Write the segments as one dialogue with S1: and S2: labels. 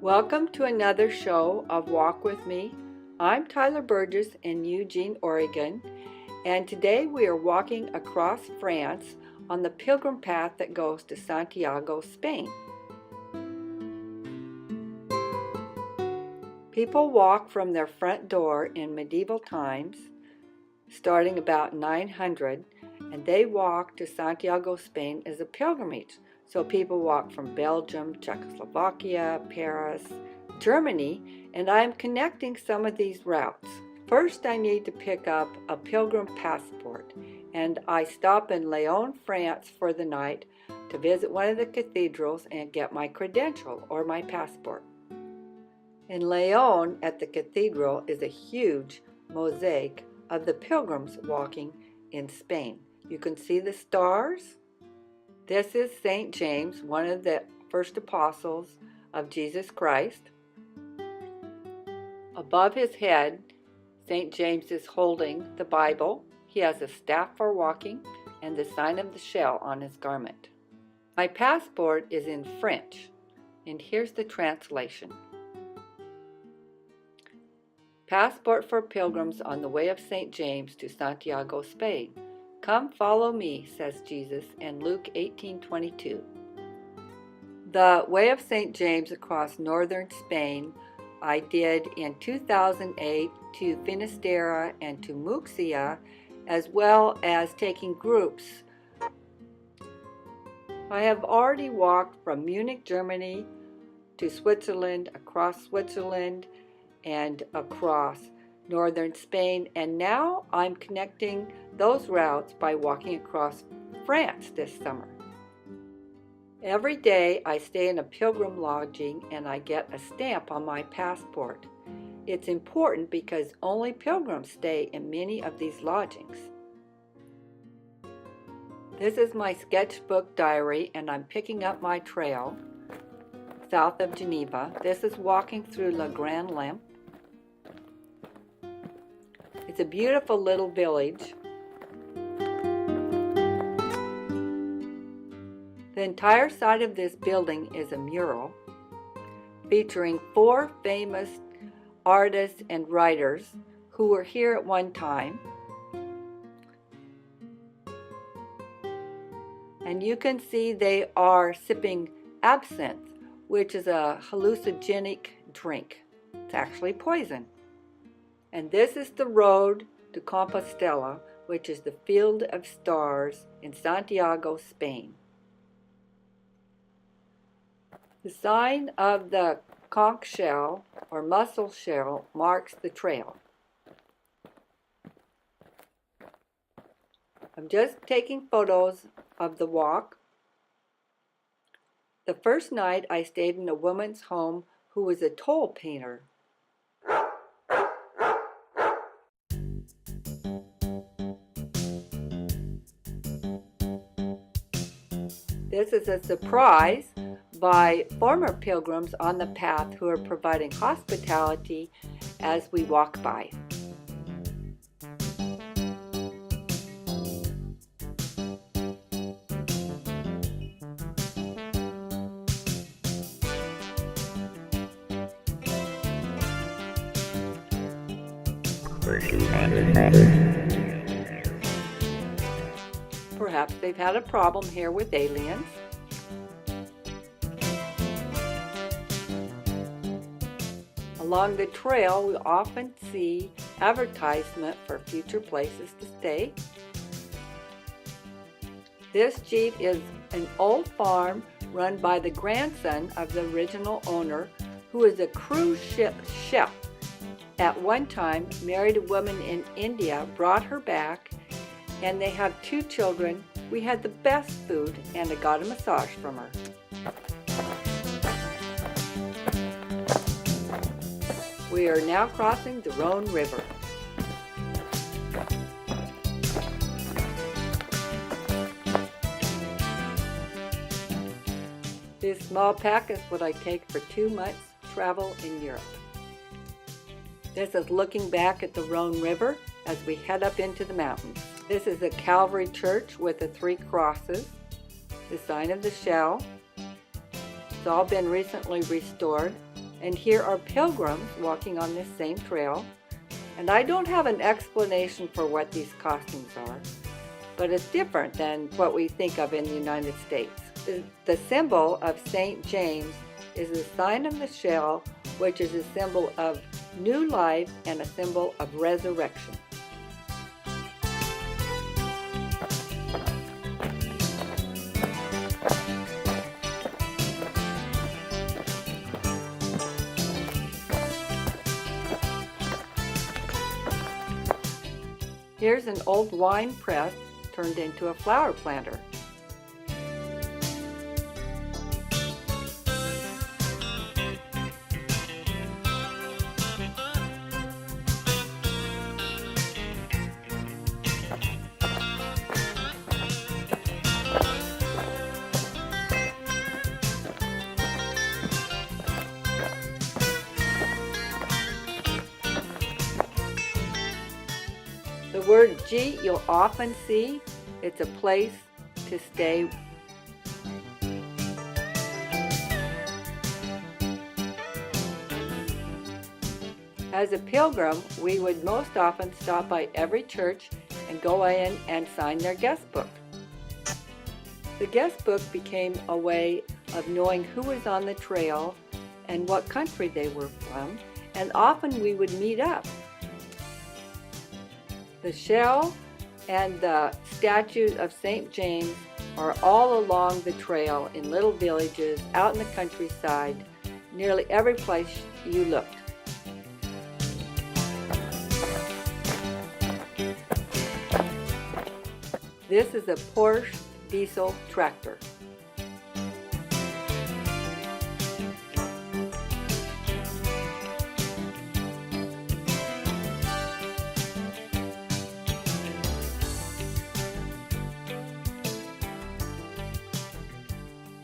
S1: Welcome to another show of Walk With Me. I'm Tyler Burgess in Eugene, Oregon, and today we are walking across France on the pilgrim path that goes to Santiago, Spain. People walk from their front door in medieval times, starting about 900, and they walk to Santiago, Spain as a pilgrimage. So people walk from Belgium, Czechoslovakia, Paris, Germany, and I'm connecting some of these routes. First, I need to pick up a pilgrim passport, and I stop in Lyon, France for the night to visit one of the cathedrals and get my credential or my passport. In Lyon at the cathedral is a huge mosaic of the pilgrims walking in Spain. You can see the stars. This is St. James, one of the first apostles of Jesus Christ. Above his head, St. James is holding the Bible. He has a staff for walking and the sign of the shell on his garment. My passport is in French, and here's the translation. Passport for pilgrims on the way of St. James to Santiago, Spain. Come follow me, says Jesus in Luke 18:22. The Way of St. James across northern Spain I did in 2008 to Finisterre and to Murcia, as well as taking groups. I have already walked from Munich, Germany to Switzerland, across Switzerland, and across northern Spain, and now I'm connecting those routes by walking across France this summer. Every day I stay in a pilgrim lodging and I get a stamp on my passport. It's important because only pilgrims stay in many of these lodgings. This is my sketchbook diary, and I'm picking up my trail south of Geneva. This is walking through La Grande Lampe. It's a beautiful little village. The entire side of this building is a mural featuring 4 famous artists and writers who were here at one time. And you can see they are sipping absinthe, which is a hallucinogenic drink. It's actually poison. And this is the road to Compostela, which is the Field of Stars in Santiago, Spain. The sign of the conch shell or mussel shell marks the trail. I'm just taking photos of the walk. The first night I stayed in a woman's home who was a toll painter. This is a surprise by former pilgrims on the path who are providing hospitality as we walk by. Perhaps they've had a problem here with aliens. Along the trail, we often see advertisement for future places to stay. This jeep is an old farm run by the grandson of the original owner, who is a cruise ship chef. At one time, married a woman in India, brought her back, and they have 2 children. We had the best food, and I got a massage from her. We are now crossing the Rhone River. This small pack is what I take for 2 months travel in Europe. This is looking back at the Rhone River as we head up into the mountains. This is a Calvary church with the 3 crosses, the sign of the shell. It's all been recently restored, And here are pilgrims walking on this same trail. And I don't have an explanation for what these costumes are, but it's different than what we think of in the United States. The symbol of St. James is the sign of the shell, which is a symbol of new life and a symbol of resurrection. Here's an old wine press turned into a flower planter. The word G you'll often see. It's a place to stay. As a pilgrim, we would most often stop by every church and go in and sign their guest book. The guest book became a way of knowing who was on the trail and what country they were from, and often we would meet up. The shell and the statue of St. James are all along the trail in little villages, out in the countryside, nearly every place you looked. This is a Porsche diesel tractor.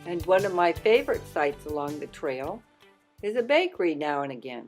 S1: And one of my favorite sights along the trail is a bakery now and again.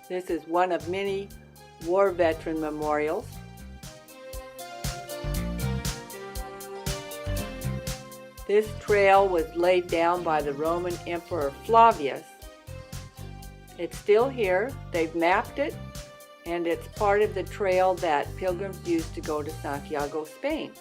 S1: This is one of many war veteran memorials. This trail was laid down by the Roman Emperor Flavius. It's still here. They've mapped it, and it's part of the trail that pilgrims used to go to Santiago, Spain.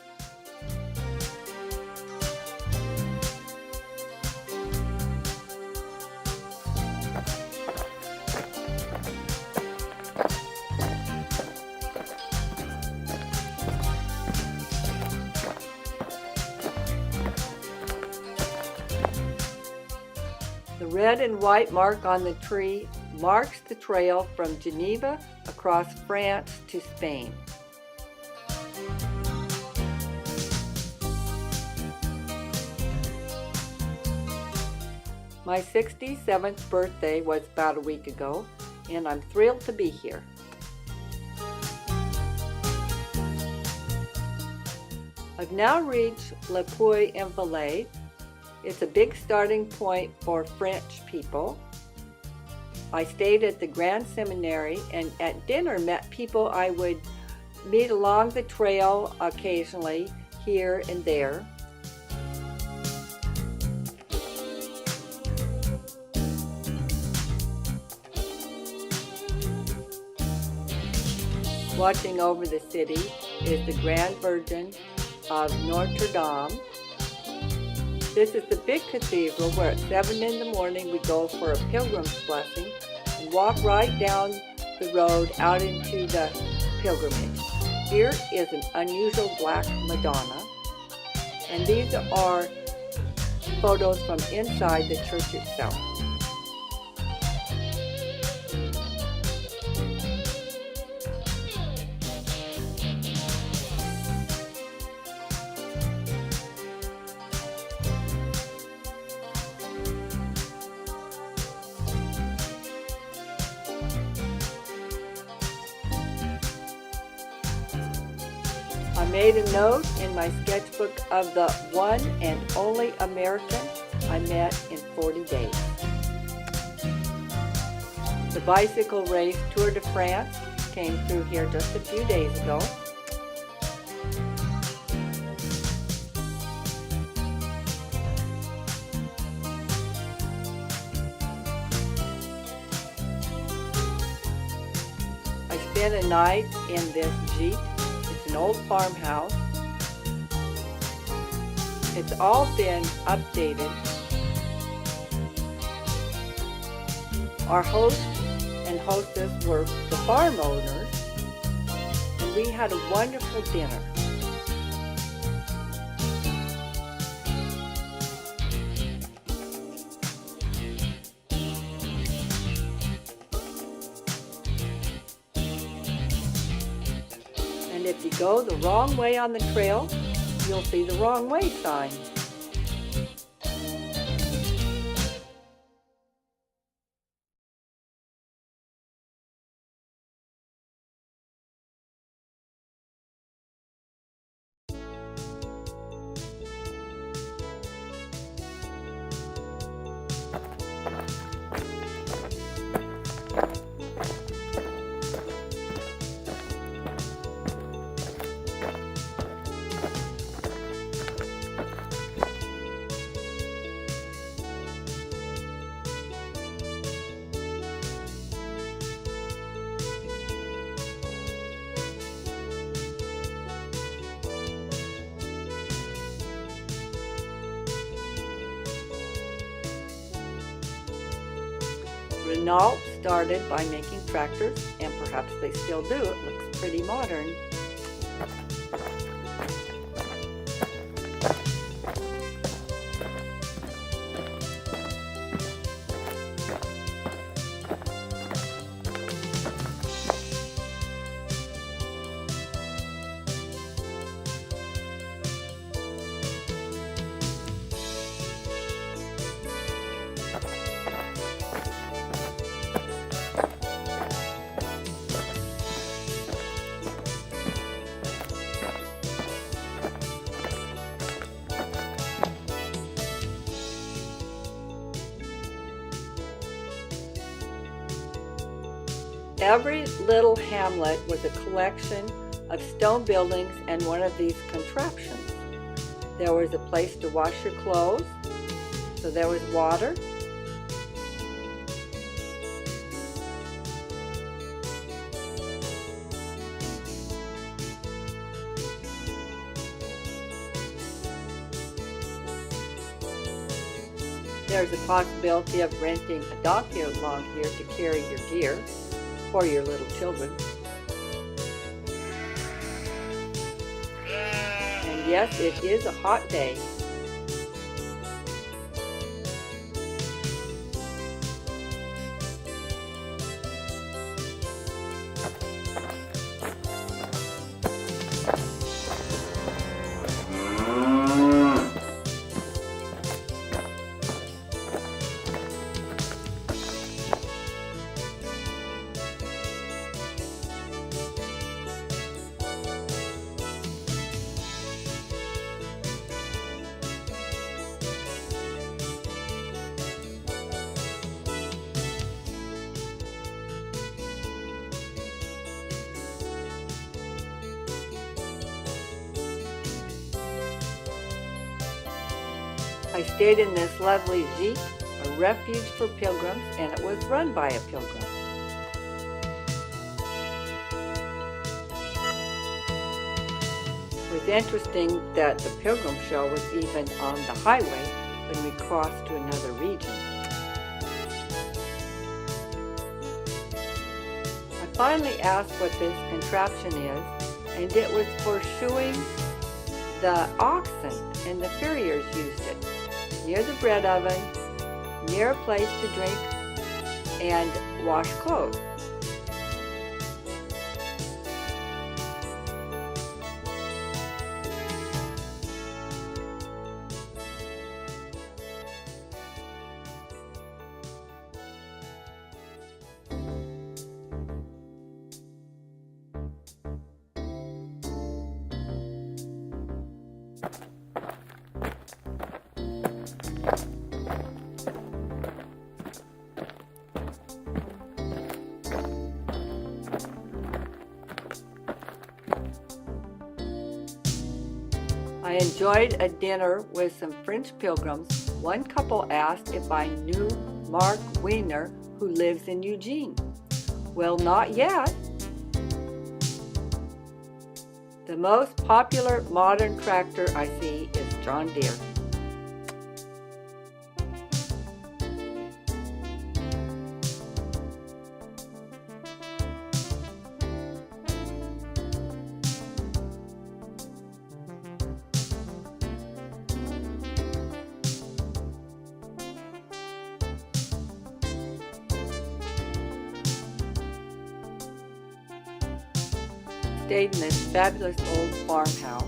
S1: The red and white mark on the tree marks the trail from Geneva across France to Spain. My 67th birthday was about a week ago, and I'm thrilled to be here. I've now reached Le Puy-en-Velay. It's a big starting point for French people. I stayed at the Grand Seminary and at dinner met people I would meet along the trail occasionally here and there. Watching over the city is the Grand Virgin of Notre Dame. This is the Big Cathedral where at 7 in the morning we go for a pilgrim's blessing and walk right down the road out into the pilgrimage. Here is an unusual black Madonna, and these are photos from inside the church itself. I made a note in my sketchbook of the one and only American I met in 40 days. The bicycle race Tour de France came through here just a few days ago. I spent a night in this Jeep. It's an old farmhouse. It's all been updated. Our host and hostess were the farm owners, and we had a wonderful dinner. And if you go the wrong way on the trail, you'll see the wrong way sign. Renault started by making tractors, and perhaps they still do. It looks pretty modern. Every little hamlet was a collection of stone buildings and one of these contraptions. There was a place to wash your clothes, so there was water. There's a possibility of renting a donkey along here to carry your gear for your little children. And yes, it is a hot day. I stayed in this lovely Jeep, a refuge for pilgrims, and it was run by a pilgrim. It was interesting that the pilgrim show was even on the highway when we crossed to another region. I finally asked what this contraption is, and it was for shoeing the oxen, and the furriers used it near the bread oven, near a place to drink and wash clothes. I enjoyed a dinner with some French pilgrims. One couple asked if I knew Mark Wiener, who lives in Eugene. Well, not yet. The most popular modern tractor I see is John Deere. Stayed in this fabulous old farmhouse.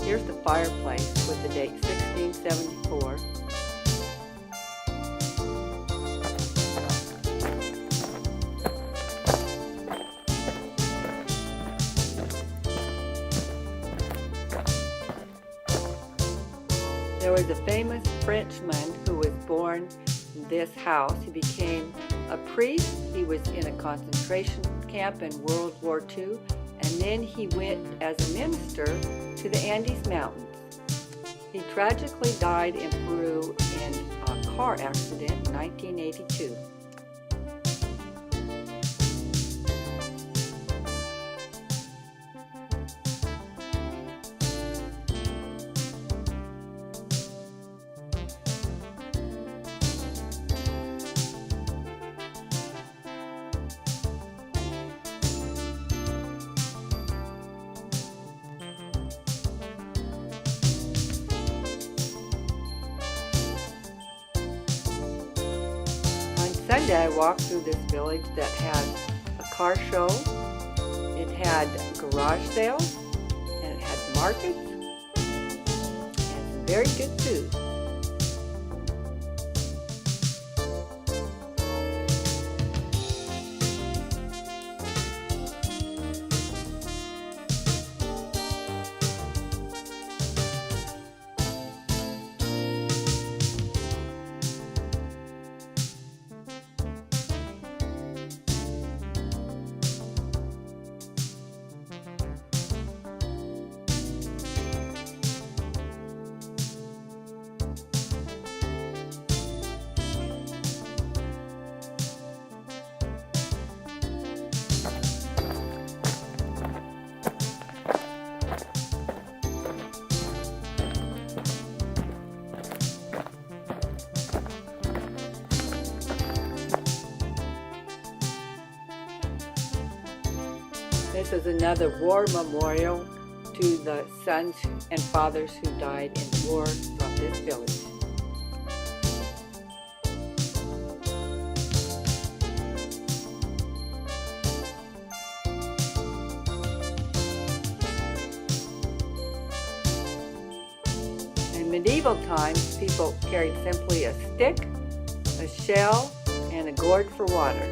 S1: Here's the fireplace with the date 1674. There was a famous Frenchman who was born in this house. He became a priest. He was in a concentration camp in World War II, and then he went as a minister to the Andes Mountains. He tragically died in Peru in a car accident in 1982. Sunday I walked through this village that had a car show, it had garage sales, and it had markets, and some very good food. This is another war memorial to the sons and fathers who died in the war from this village. In medieval times, people carried simply a stick, a shell, and a gourd for water.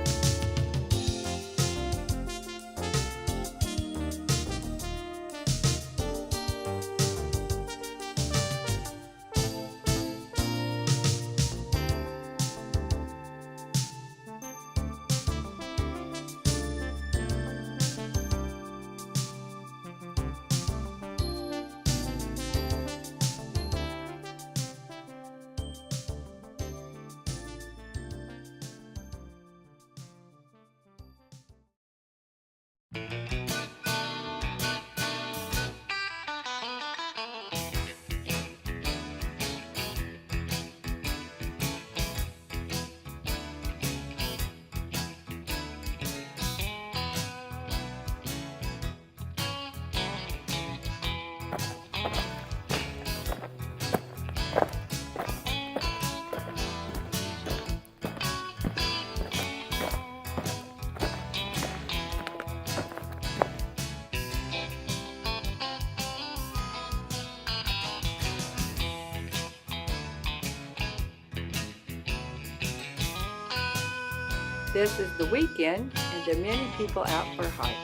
S1: This is the weekend, and there are many people out for a hike.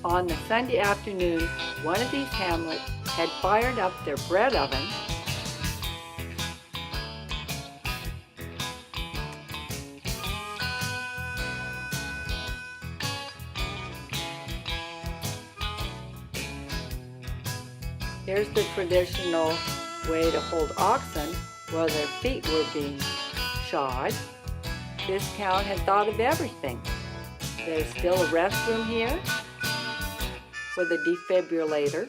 S1: On the Sunday afternoon, one of these hamlets had fired up their bread oven Here's the traditional way to hold oxen while their feet were being shod. This town had thought of everything. There's still a restroom here for the defibrillator.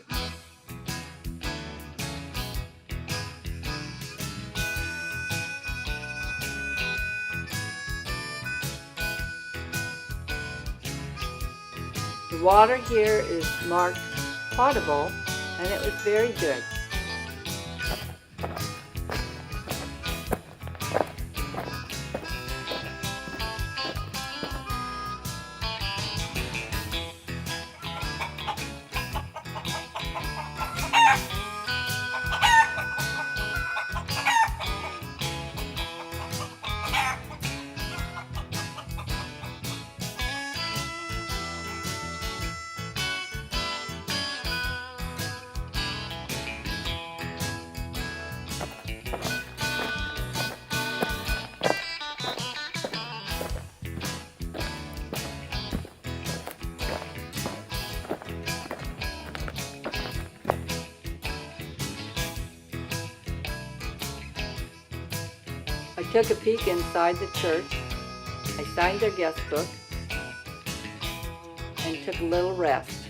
S1: The water here is marked potable, and it was very good. I took a peek inside the church. I signed their guest book and took a little rest.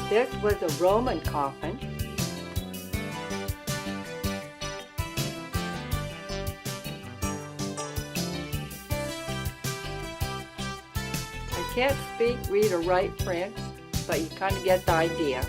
S1: This was a Roman coffin. I can't speak, read, or write French, but you kind of get the idea.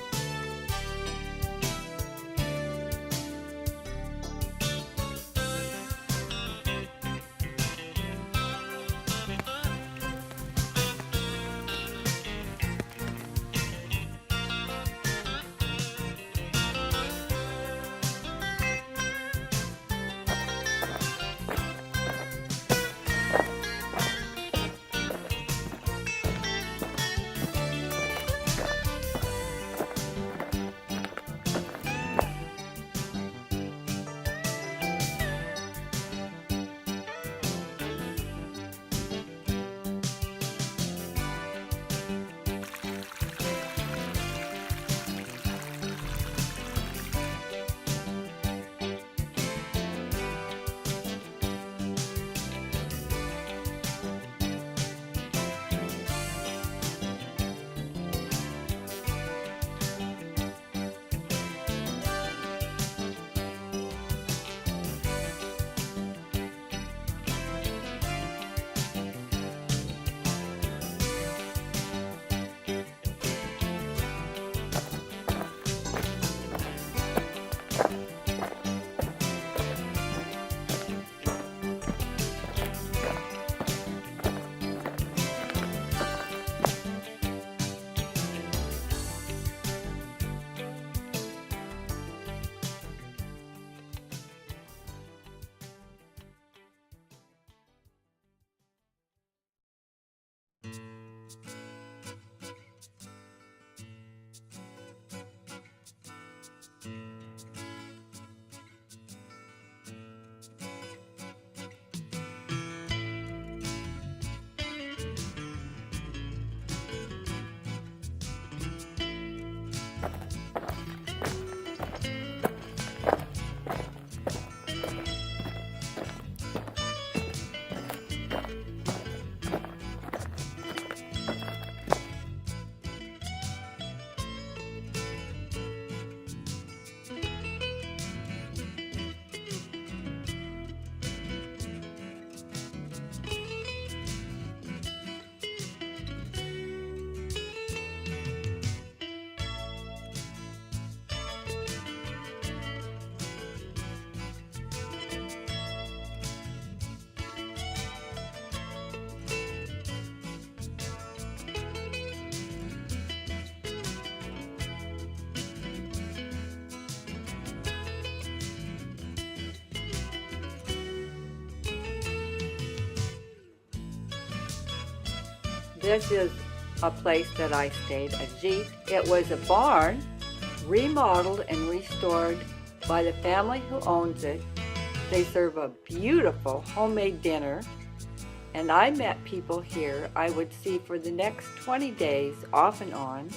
S1: This is a place that I stayed, a jeep. It was a barn, remodeled and restored by the family who owns it. They serve a beautiful homemade dinner, and I met people here I would see for the next 20 days off and on.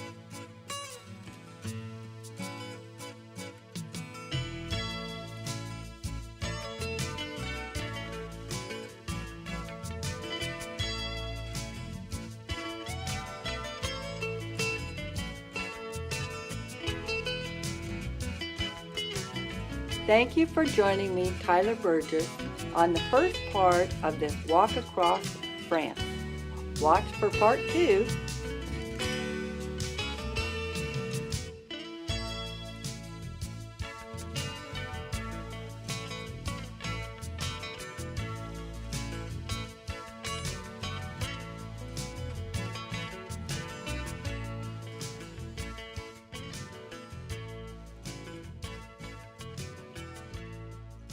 S1: Thank you for joining me, Tyler Burgess, on the first part of this walk across France. Watch for part 2